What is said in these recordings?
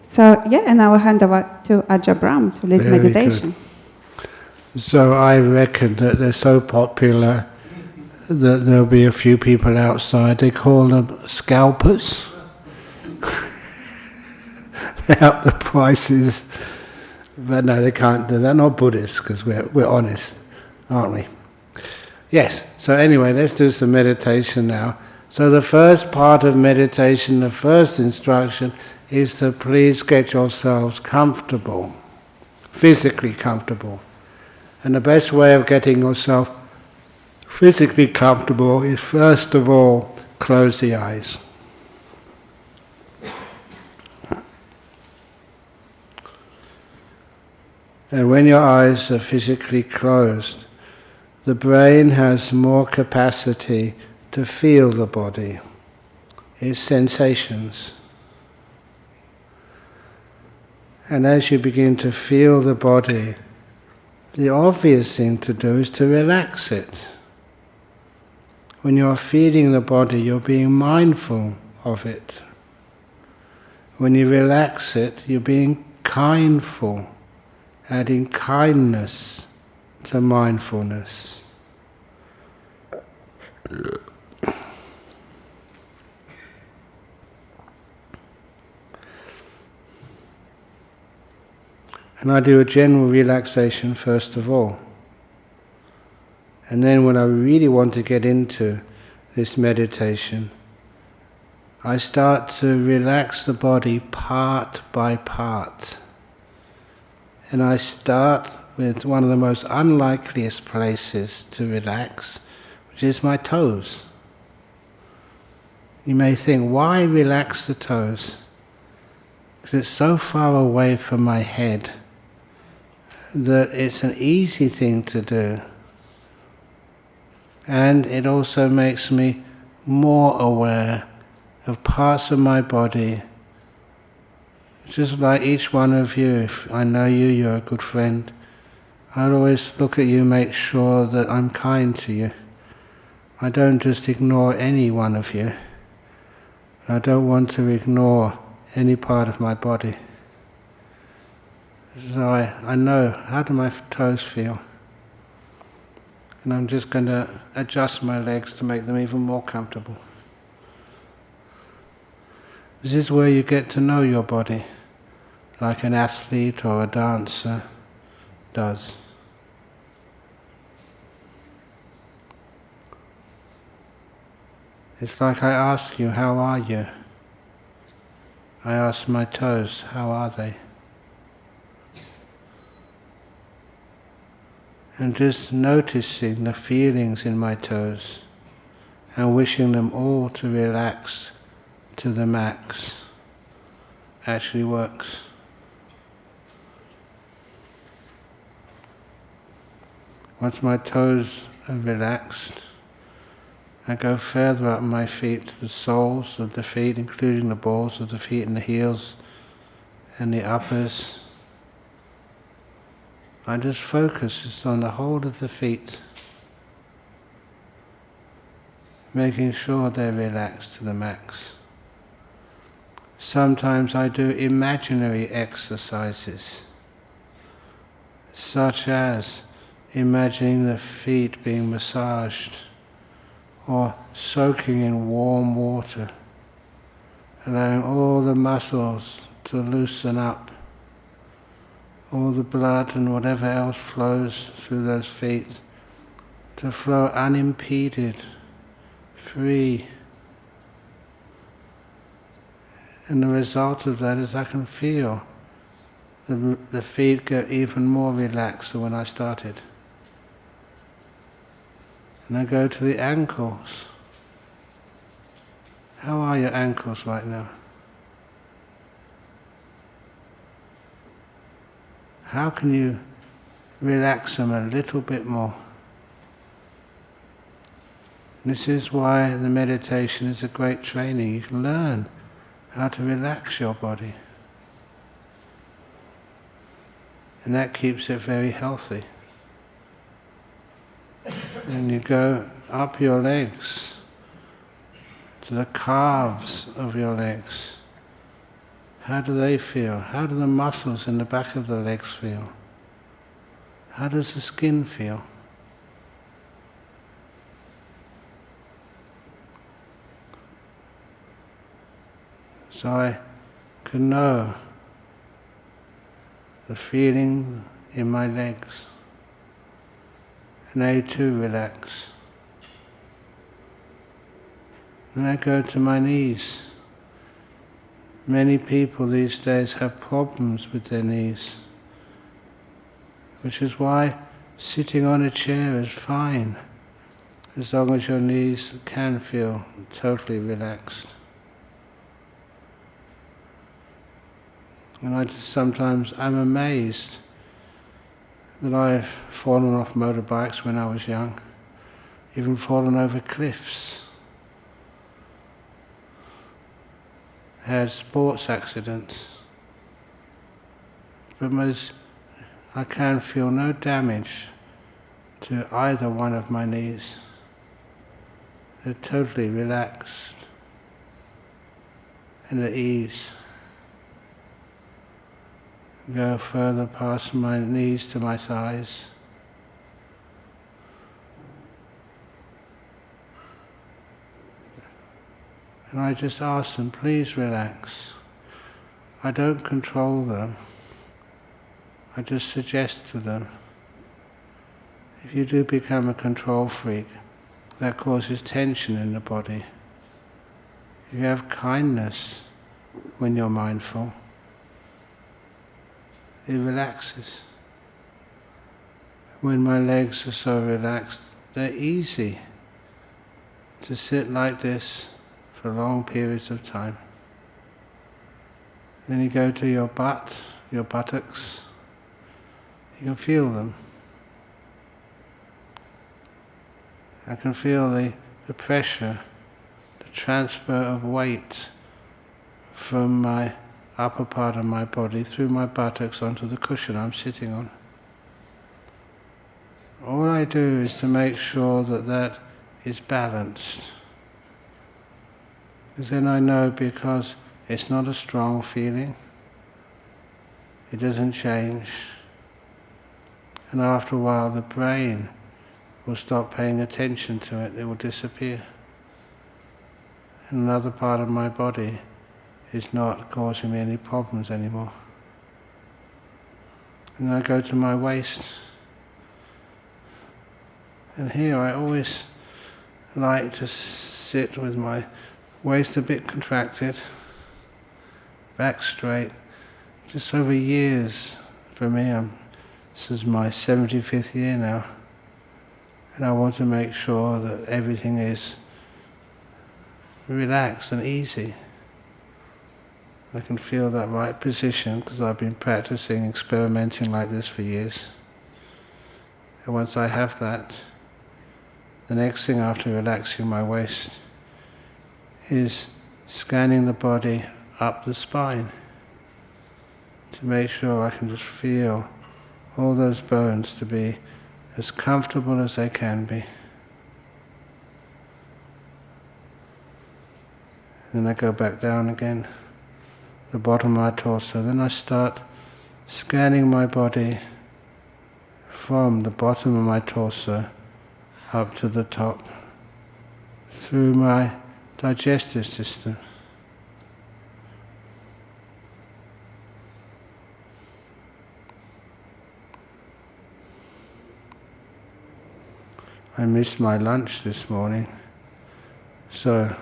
So yeah, and I will hand over to Ajahn Brahm to lead Very meditation. Good. So I reckon that they're so popular that there'll be a few people outside. They call them scalpers. They up the prices. But no, they can't do that. They're not Buddhists, because we're honest, aren't we? Yes, so anyway, let's do some meditation now. So the first part of meditation, the first instruction, is to please get yourselves comfortable, physically comfortable. And the best way of getting yourself physically comfortable is, first of all, close the eyes. And when your eyes are physically closed, the brain has more capacity to feel the body, its sensations. And as you begin to feel the body, the obvious thing to do is to relax it. When you're feeling the body, you're being mindful of it. When you relax it, you're being kindful, adding kindness to mindfulness. And I do a general relaxation first of all. And then when I really want to get into this meditation, I start to relax the body part by part. And I start with one of the most unlikeliest places to relax, which is my toes. You may think, why relax the toes? Because it's so far away from my head that it's an easy thing to do. And it also makes me more aware of parts of my body. Just like each one of you, if I know you, you're a good friend, I'll always look at you, make sure that I'm kind to you. I don't just ignore any one of you. I don't want to ignore any part of my body. So I know, how do my toes feel? And I'm just going to adjust my legs to make them even more comfortable. This is where you get to know your body, like an athlete or a dancer does. It's like I ask you, how are you? I ask my toes, how are they? And just noticing the feelings in my toes and wishing them all to relax to the max actually works. Once my toes are relaxed, I go further up my feet to the soles of the feet, including the balls of the feet and the heels and the uppers. I just focus just on the whole of the feet, making sure they're relaxed to the max. Sometimes I do imaginary exercises, such as imagining the feet being massaged or soaking in warm water, allowing all the muscles to loosen up, all the blood and whatever else flows through those feet to flow unimpeded, free. And the result of that is I can feel the feet get even more relaxed than when I started. And I go to the ankles. How are your ankles right now? How can you relax them a little bit more? This is why the meditation is a great training. You can learn how to relax your body. And that keeps it very healthy. And you go up your legs, to the calves of your legs. How do they feel? How do the muscles in the back of the legs feel? How does the skin feel? So I can know the feeling in my legs, and they too relax. Then I go to my knees. Many people these days have problems with their knees, which is why sitting on a chair is fine, as long as your knees can feel totally relaxed. And I'm amazed that I've fallen off motorbikes when I was young, even fallen over cliffs, had sports accidents, but I can feel no damage to either one of my knees. They're totally relaxed and at ease. Go further past my knees to my thighs. And I just ask them, please relax. I don't control them. I just suggest to them. If you do become a control freak, that causes tension in the body. If you have kindness when you're mindful, it relaxes. When my legs are so relaxed, they're easy to sit like this for long periods of time. Then you go to your butt, your buttocks, you can feel them. I can feel the pressure, the transfer of weight from my upper part of my body through my buttocks onto the cushion I'm sitting on. All I do is to make sure that that is balanced. Because then I know, because it's not a strong feeling, it doesn't change, and after a while the brain will stop paying attention to it, it will disappear. And another part of my body is not causing me any problems anymore. And I go to my waist. And here I always like to sit with my waist a bit contracted, back straight. Just over years for me, this is my 75th year now. And I want to make sure that everything is relaxed and easy. I can feel that right position because I've been practicing, experimenting like this for years. And once I have that, the next thing after relaxing my waist is scanning the body up the spine to make sure I can just feel all those bones to be as comfortable as they can be. Then I go back down again, the bottom of my torso. Then I start scanning my body from the bottom of my torso up to the top, through my digestive system. I missed my lunch this morning, so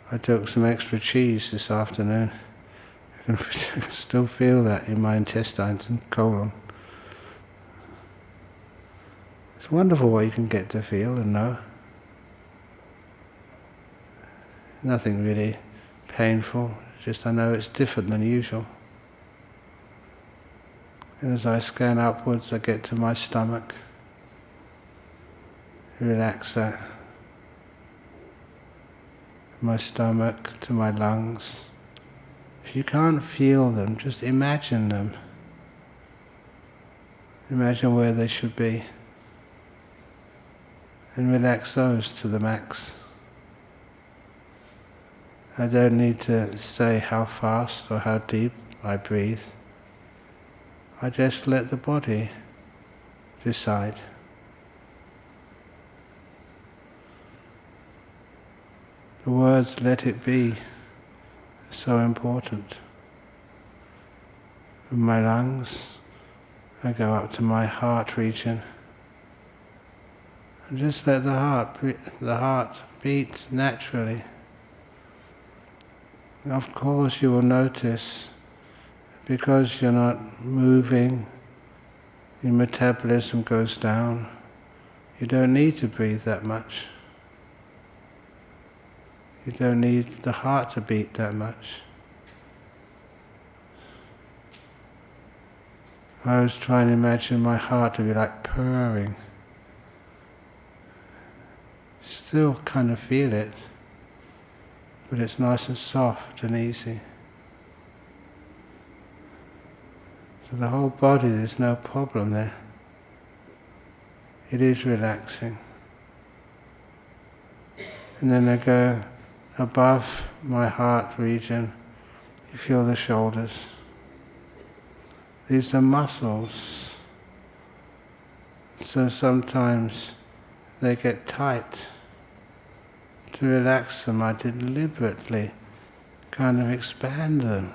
I took some extra cheese this afternoon. I can still feel that in my intestines and colon. It's wonderful what you can get to feel and know. Nothing really painful, just I know it's different than usual. And as I scan upwards, I get to my stomach. Relax that. My stomach to my lungs. If you can't feel them, just imagine them. Imagine where they should be. And relax those to the max. I don't need to say how fast or how deep I breathe. I just let the body decide. The words "let it be" are so important. From my lungs, I go up to my heart region. And just let the heart beat naturally. Of course you will notice, because you're not moving, your metabolism goes down. You don't need to breathe that much. You don't need the heart to beat that much. I was trying to imagine my heart to be like purring. Still kind of feel it, but it's nice and soft and easy. So the whole body, there's no problem there. It is relaxing. And then I go above my heart region, you feel the shoulders. These are muscles. So sometimes they get tight. To relax them, I deliberately kind of expand them.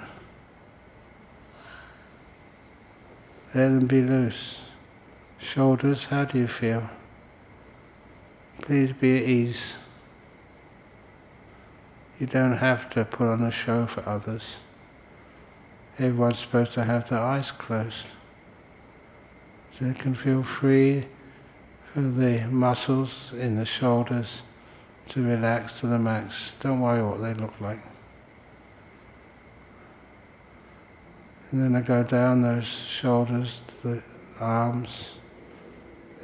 Let them be loose. Shoulders, how do you feel? Please be at ease. You don't have to put on a show for others. Everyone's supposed to have their eyes closed. So you can feel free for the muscles in the shoulders to relax to the max. Don't worry what they look like. And then I go down those shoulders to the arms,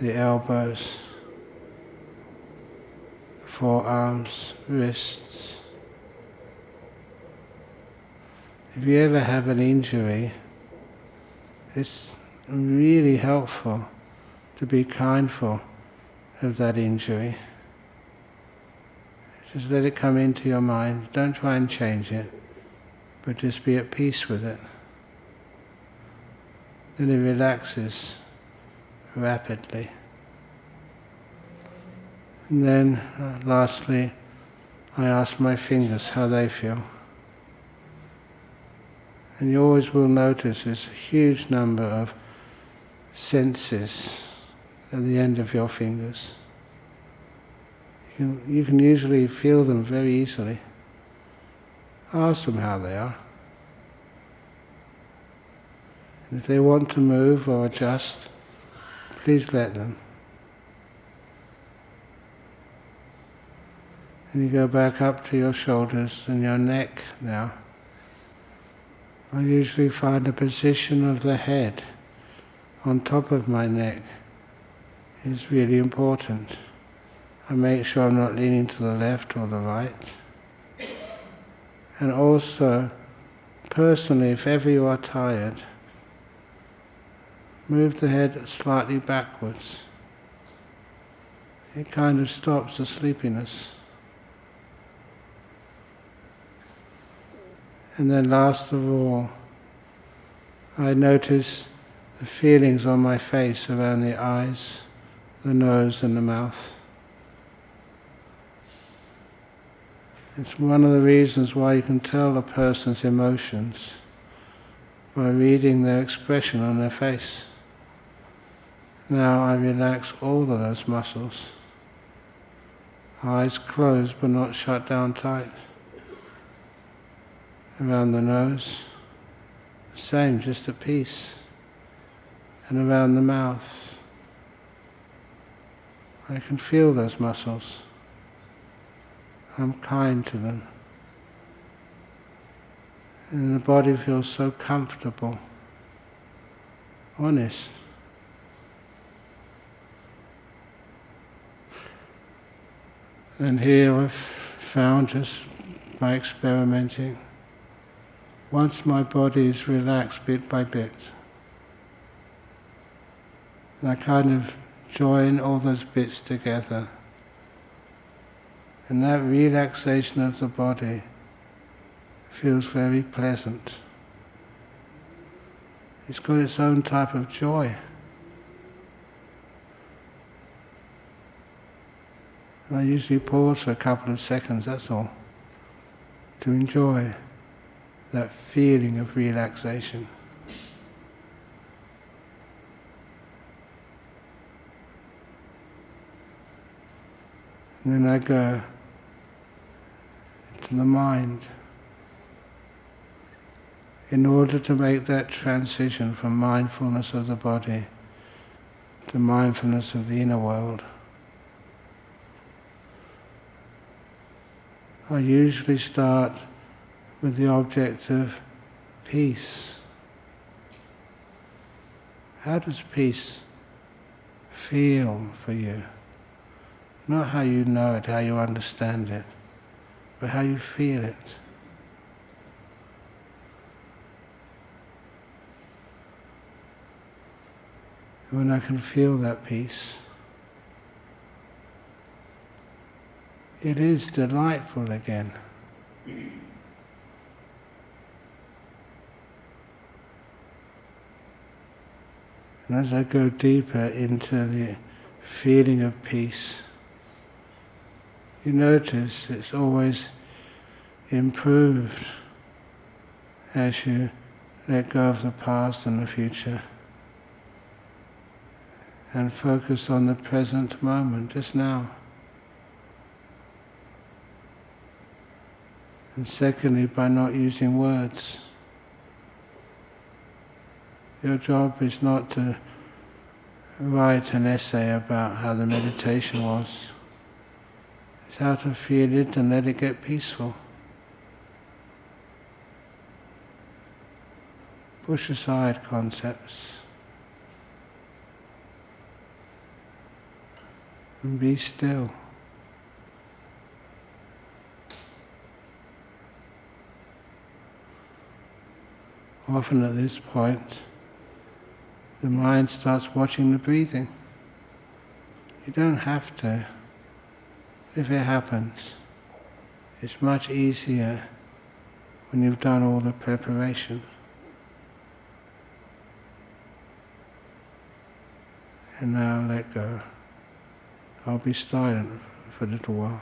the elbows, forearms, wrists. If you ever have an injury, it's really helpful to be mindful of that injury. Just let it come into your mind. Don't try and change it, but just be at peace with it. Then it relaxes rapidly. And then, lastly, I ask my fingers how they feel. And you always will notice there's a huge number of senses at the end of your fingers. You can usually feel them very easily. Ask them how they are. And if they want to move or adjust, please let them. And you go back up to your shoulders and your neck now. I usually find the position of the head on top of my neck is really important. I make sure I'm not leaning to the left or the right. And also, personally, if ever you are tired, move the head slightly backwards. It kind of stops the sleepiness. And then last of all, I notice the feelings on my face around the eyes, the nose and the mouth. It's one of the reasons why you can tell a person's emotions by reading their expression on their face. Now I relax all of those muscles. Eyes closed but not shut down tight. Around the nose, the same, just at peace. And around the mouth, I can feel those muscles. I'm kind to them. And the body feels so comfortable, honest. And here I've found, just by experimenting, once my body is relaxed bit by bit, and I kind of join all those bits together, and that relaxation of the body feels very pleasant. It's got its own type of joy. And I usually pause for a couple of seconds, that's all, to enjoy that feeling of relaxation. And then I go to the mind in order to make that transition from mindfulness of the body to mindfulness of the inner world. I usually start with the object of peace. How does peace feel for you? Not how you know it, how you understand it, but how you feel it. And when I can feel that peace, it is delightful again. And as I go deeper into the feeling of peace, you notice it's always improved as you let go of the past and the future and focus on the present moment, just now. And secondly, by not using words. Your job is not to write an essay about how the meditation was. It's how to feel it and let it get peaceful. Push aside concepts and be still. Often at this point, the mind starts watching the breathing. You don't have to. If it happens, it's much easier when you've done all the preparation. And now let go. I'll be silent for a little while.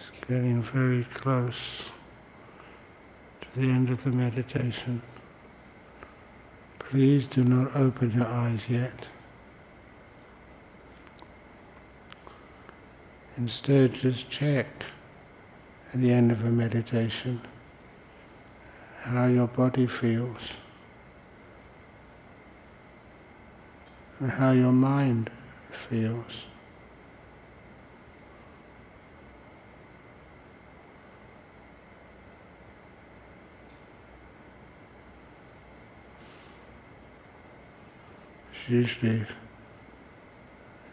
It's getting very close to the end of the meditation. Please do not open your eyes yet. Instead, just check at the end of a meditation how your body feels and how your mind feels. It's usually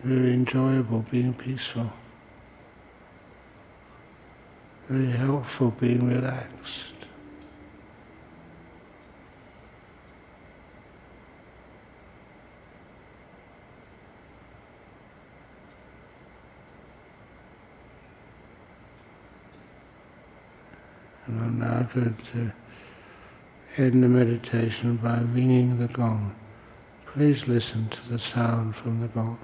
very enjoyable being peaceful, very helpful being relaxed. And I'm now going to end the meditation by ringing the gong. Please listen to the sound from the gong.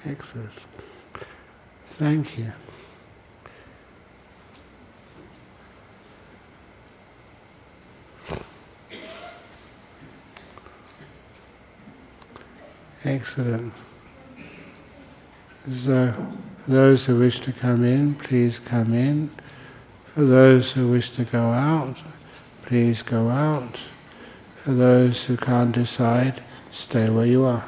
Excellent. Thank you. Excellent. So, for those who wish to come in, please come in. For those who wish to go out, please go out. For those who can't decide, stay where you are.